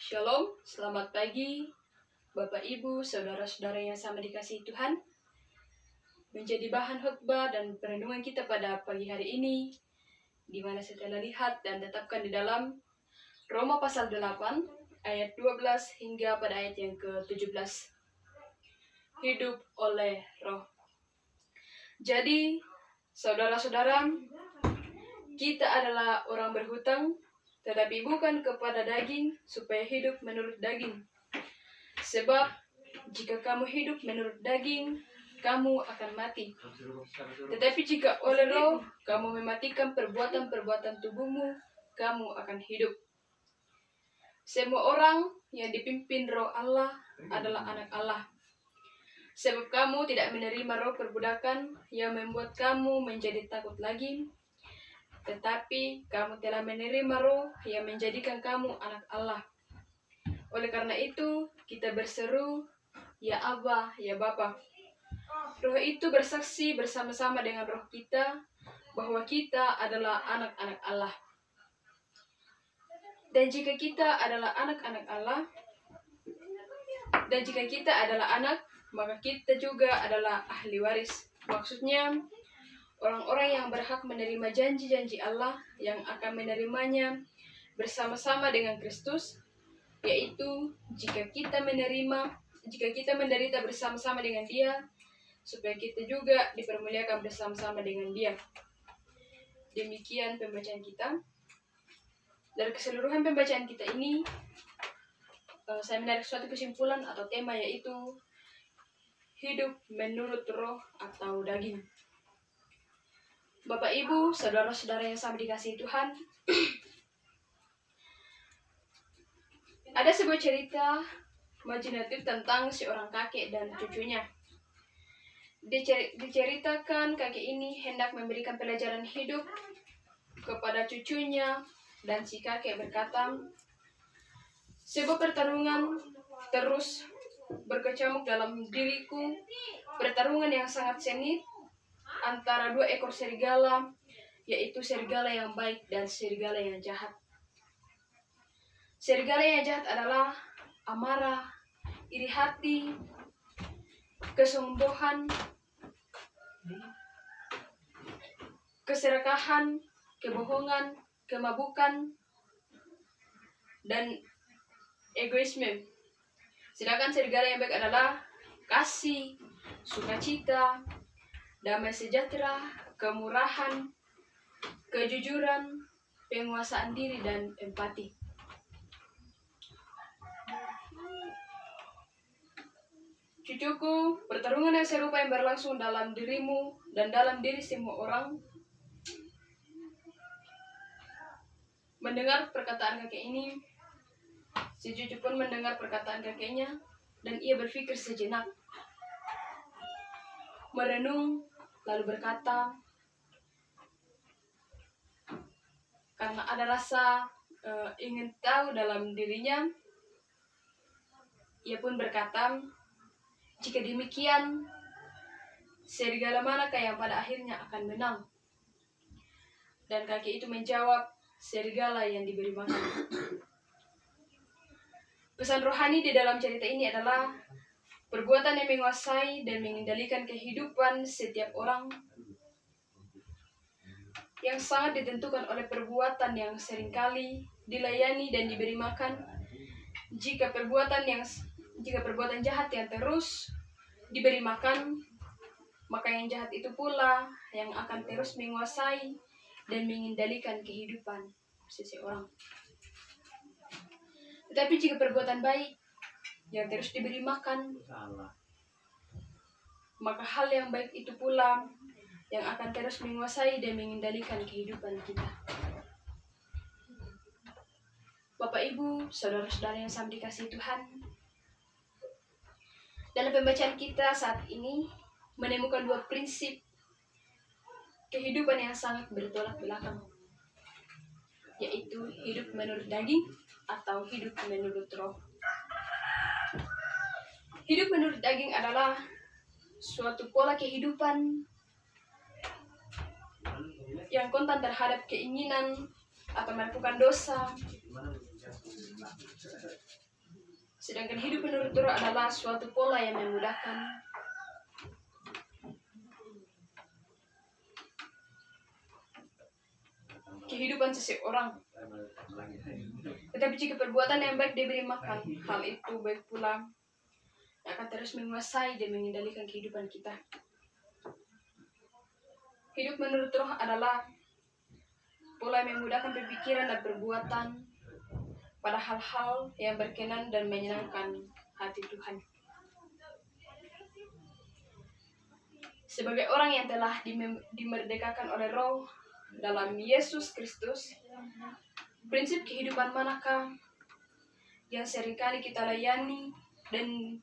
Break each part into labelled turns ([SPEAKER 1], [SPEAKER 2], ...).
[SPEAKER 1] Shalom, selamat pagi Bapak Ibu, saudara-saudara yang sama dikasihi Tuhan. Menjadi bahan khotbah dan perenungan kita pada pagi hari ini, di mana setelah lihat dan tetapkan di dalam Roma pasal 8 ayat 12 hingga pada ayat yang ke-17. Hidup oleh Roh. Jadi, saudara-saudara, kita adalah orang berhutang, tetapi bukan kepada daging, supaya hidup menurut daging. Sebab, jika kamu hidup menurut daging, kamu akan mati. Tetapi jika oleh Roh, kamu mematikan perbuatan-perbuatan tubuhmu, kamu akan hidup. Semua orang yang dipimpin Roh Allah adalah anak Allah. Sebab kamu tidak menerima roh perbudakan yang membuat kamu menjadi takut lagi, tetapi kamu telah menerima Roh yang menjadikan kamu anak Allah. Oleh karena itu, kita berseru, ya Abba, ya Bapa. Roh itu bersaksi bersama-sama dengan roh kita bahwa kita adalah anak-anak Allah. Dan jika kita adalah anak-anak Allah, maka kita juga adalah ahli waris. Maksudnya, orang-orang yang berhak menerima janji-janji Allah yang akan menerimanya bersama-sama dengan Kristus, yaitu jika kita menderita bersama-sama dengan Dia, supaya kita juga dipermuliakan bersama-sama dengan Dia. Demikian pembacaan kita. Dari keseluruhan pembacaan kita ini, saya menarik suatu kesimpulan atau tema, yaitu hidup menurut roh atau daging. Bapak Ibu, saudara-saudara yang sama dikasihi Tuhan, ada sebuah cerita imajinatif tentang seorang kakek dan cucunya. Diceritakan kakek ini hendak memberikan pelajaran hidup kepada cucunya, dan si kakek berkata, "Sebuah pertarungan terus berkecamuk dalam diriku, pertarungan yang sangat sengit antara dua ekor serigala, yaitu serigala yang baik dan serigala yang jahat. Serigala yang jahat adalah amarah, iri hati, kesombongan, keserakahan, kebohongan, kemabukan, dan egoisme. Sedangkan serigala yang baik adalah kasih, sukacita, damai sejahtera, kemurahan, kejujuran, penguasaan diri, dan empati." Cucuku, pertarungan yang serupa yang berlangsung dalam dirimu dan dalam diri semua orang. Mendengar perkataan kakek ini, si cucu pun mendengar perkataan kakeknya, dan ia berpikir sejenak, merenung, lalu berkata, karena ada rasa ingin tahu dalam dirinya, ia pun berkata, "Jika demikian, serigala manakah yang pada akhirnya akan menang?" Dan kakek itu menjawab, "Serigala yang diberi makan." Pesan rohani di dalam cerita ini adalah perbuatan yang menguasai dan mengendalikan kehidupan setiap orang, yang sangat ditentukan oleh perbuatan yang seringkali dilayani dan diberi makan. Jika perbuatan jahat yang terus diberi makan, maka yang jahat itu pula yang akan terus menguasai dan mengendalikan kehidupan seseorang. Tetapi jika perbuatan baik yang terus diberi makan, maka hal yang baik itu pula yang akan terus menguasai dan mengendalikan kehidupan kita. Bapak Ibu, saudara-saudara yang sama dikasihi Tuhan, dalam pembacaan kita saat ini menemukan dua prinsip kehidupan yang sangat bertolak belakang, yaitu hidup menurut daging atau hidup menurut roh. Hidup menurut daging adalah suatu pola kehidupan yang kontan terhadap keinginan atau melakukan dosa, Sedangkan hidup menurut roh adalah suatu pola yang memudahkan kehidupan seseorang. Tetapi jika perbuatan yang baik diberi makan, hal itu baik pula akan terus menguasai dan mengendalikan kehidupan kita. Hidup menurut roh adalah pola yang memudahkan berpikiran dan perbuatan pada hal-hal yang berkenan dan menyenangkan hati Tuhan. Sebagai orang yang telah dimerdekakan oleh roh dalam Yesus Kristus, prinsip kehidupan manakah yang seringkali kita layani dan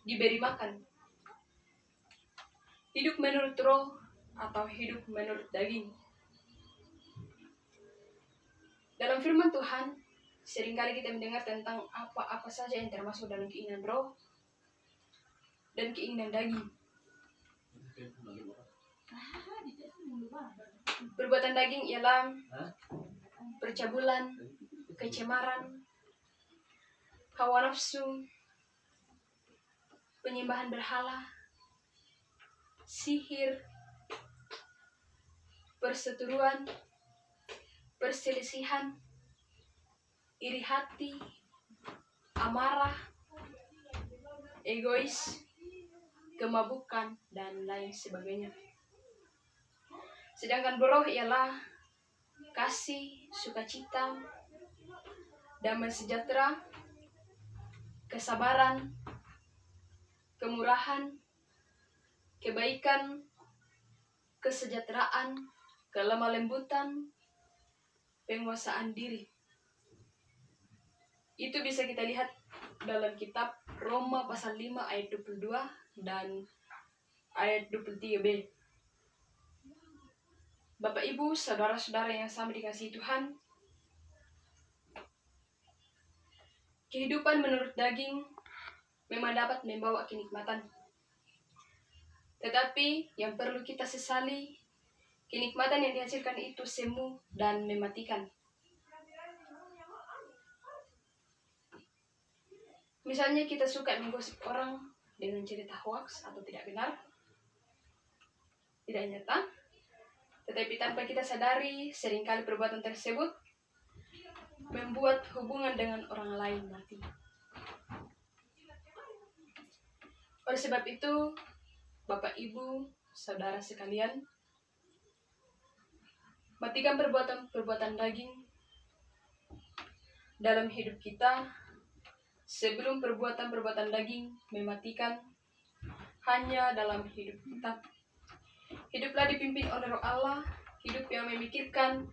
[SPEAKER 1] diberi makan? Hidup menurut roh atau hidup menurut daging? Dalam firman Tuhan, seringkali kita mendengar tentang apa-apa saja yang termasuk dalam keinginan roh dan keinginan daging. Perbuatan daging ialah percabulan, kecemaran, hawa nafsu, penyembahan berhala, sihir, perseteruan, perselisihan, iri hati, amarah, egois, kemabukan, dan lain sebagainya. Sedangkan roh ialah kasih, sukacita, damai sejahtera, kesabaran, kemurahan, kebaikan, kesejahteraan, kelemah lembutan, penguasaan diri. Itu bisa kita lihat dalam kitab Roma pasal 5 ayat 22 dan ayat 23b. Bapak Ibu, saudara-saudara yang sama dikasihi Tuhan, kehidupan menurut daging memang dapat membawa kenikmatan. Tetapi yang perlu kita sesali, kenikmatan yang dihasilkan itu semu dan mematikan. Misalnya kita suka menggosip orang dengan cerita hoaks atau tidak benar, tidak nyata, tetapi tanpa kita sadari, seringkali perbuatan tersebut membuat hubungan dengan orang lain mati. Oleh sebab itu, Bapak, Ibu, saudara sekalian, matikan perbuatan daging dalam hidup kita sebelum perbuatan daging mematikan hanya dalam hidup kita. Hiduplah dipimpin oleh Roh Allah, hidup yang memikirkan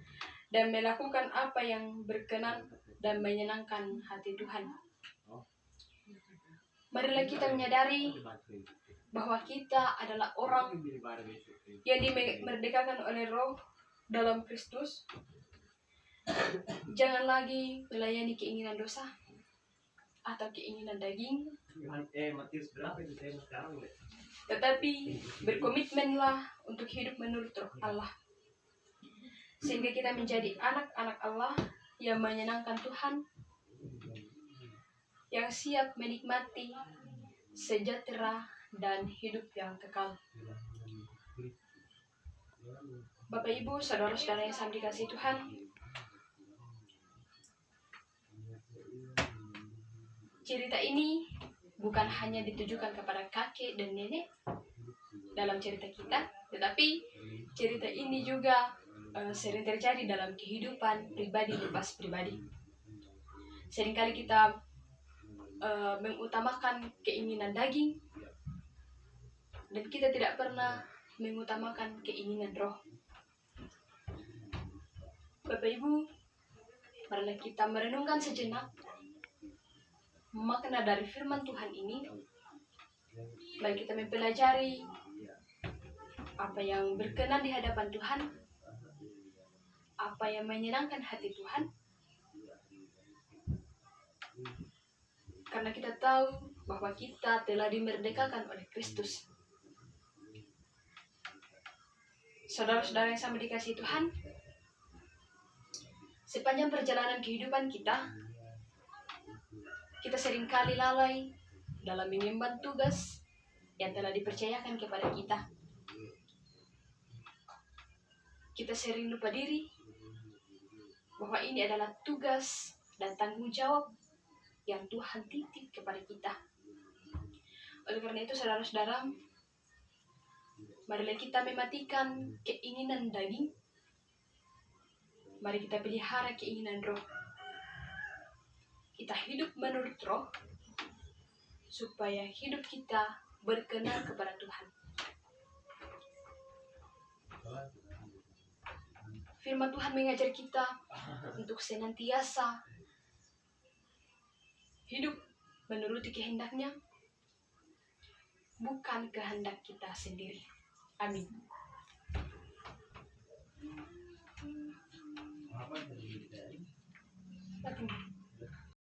[SPEAKER 1] dan melakukan apa yang berkenan dan menyenangkan hati Tuhan. Marilah kita menyadari bahwa kita adalah orang yang dimerdekakan oleh Roh dalam Kristus. Jangan lagi melayani keinginan dosa atau keinginan daging, tetapi berkomitmenlah untuk hidup menurut Roh Allah, sehingga kita menjadi anak-anak Allah yang menyenangkan Tuhan, yang siap menikmati sejahtera dan hidup yang kekal. Bapak, Ibu, saudara-saudara yang sama dikasihi Tuhan, cerita ini bukan hanya ditujukan kepada kakek dan nenek dalam cerita kita, tetapi cerita ini juga sering terjadi dalam kehidupan pribadi lepas pribadi. Seringkali kita mengutamakan keinginan daging dan kita tidak pernah mengutamakan keinginan roh. Bapak, Ibu, marilah kita merenungkan sejenak makna dari firman Tuhan ini. Lalu kita mempelajari apa yang berkenan di hadapan Tuhan, apa yang menyenangkan hati Tuhan. Karena kita tahu bahwa kita telah dimerdekakan oleh Kristus. Saudara-saudara yang sama dikasihi Tuhan, sepanjang perjalanan kehidupan kita, kita seringkali lalai dalam mengemban tugas yang telah dipercayakan kepada kita. Kita sering lupa diri bahwa ini adalah tugas dan tanggung jawab yang Tuhan titip kepada kita. Oleh karena itu, saudara-saudara, marilah kita mematikan keinginan daging. Mari kita pelihara keinginan roh. Kita hidup menurut roh, supaya hidup kita berkenan kepada Tuhan. Firman Tuhan mengajar kita untuk senantiasa hidup menuruti kehendaknya, bukan kehendak kita sendiri. Amin. Amin.